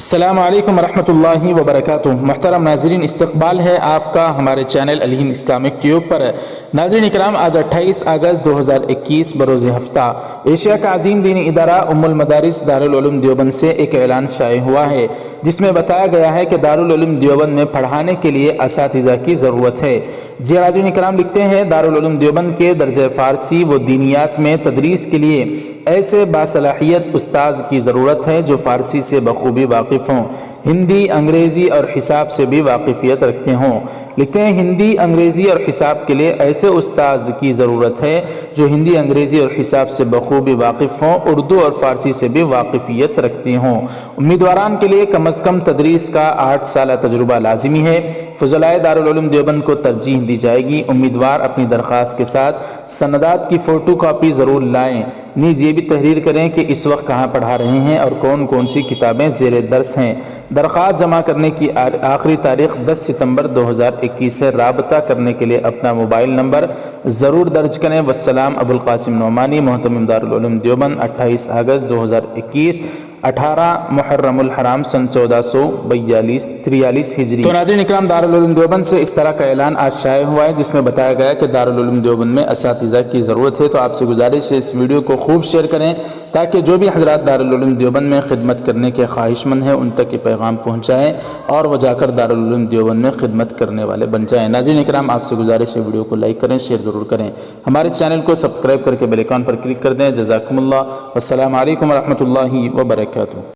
السلام علیکم ورحمۃ اللہ وبرکاتہ۔ محترم ناظرین، استقبال ہے آپ کا ہمارے چینل الہند اسلامک ٹیوب پر۔ ناظرین اکرام، آج 28 اگست 2021 بروز ہفتہ ایشیا کا عظیم دینی ادارہ ام المدارس دارالعلوم دیوبند سے ایک اعلان شائع ہوا ہے، جس میں بتایا گیا ہے کہ دارالعلوم دیوبند میں پڑھانے کے لیے اساتذہ کی ضرورت ہے۔ جی ناظرین اکرام، لکھتے ہیں دارالعلوم دیوبند کے درجہ فارسی و دینیات میں تدریس کے لیے ایسے باصلاحیت استاذ کی ضرورت ہے جو فارسی سے بخوبی واقف ہوں، ہندی، انگریزی اور حساب سے بھی واقفیت رکھتے ہوں۔ لکھتے ہیں ہندی، انگریزی اور حساب کے لیے ایسے استاذ کی ضرورت ہے جو ہندی، انگریزی اور حساب سے بخوبی واقف ہوں، اردو اور فارسی سے بھی واقفیت رکھتے ہوں۔ امیدواران کے لیے کم از کم تدریس کا 8 سالہ تجربہ لازمی ہے۔ فضلائے دارالعلوم دیوبند کو ترجیح دی جائے گی۔ امیدوار اپنی درخواست کے ساتھ سندات کی فوٹو کاپی ضرور لائیں۔ نیز یہ بھی تحریر کریں کہ اس وقت کہاں پڑھا رہے ہیں اور کون کون سی کتابیں زیر درس ہیں۔ درخواست جمع کرنے کی آخری تاریخ 10 ستمبر 2021 ہے۔ رابطہ کرنے کے لیے اپنا موبائل نمبر ضرور درج کریں۔ والسلام، ابو القاسم نعمانی، محتمم دارالعلوم دیوبند، 28 اگست 2021، 18 محرم الحرام سن 1443 ہجری۔ تو ناظرین اکرام، دارالعلوم دیوبند سے اس طرح کا اعلان آج شائع ہوا ہے، جس میں بتایا گیا کہ دارالعلوم دیوبند میں اساتذہ کی ضرورت ہے۔ تو آپ سے گزارش ہے اس ویڈیو کو خوب شیئر کریں تاکہ جو بھی حضرات دارالعلوم دیوبند میں خدمت کرنے کے خواہش مند ہیں ان تک یہ پیغام پہنچائیں اور وہ جا کر دارالعلوم دیوبند میں خدمت کرنے والے بن جائیں۔ ناظرین اکرام، آپ سے گزارش ہے ویڈیو کو لائک کریں، شیئر ضرور کریں، ہمارے چینل کو سبسکرائب کر کے بیل آئیکن پر کلک کر دیں۔ جزاکم اللہ، والسلام علیکم ورحمۃ اللہ وبرکاتہ۔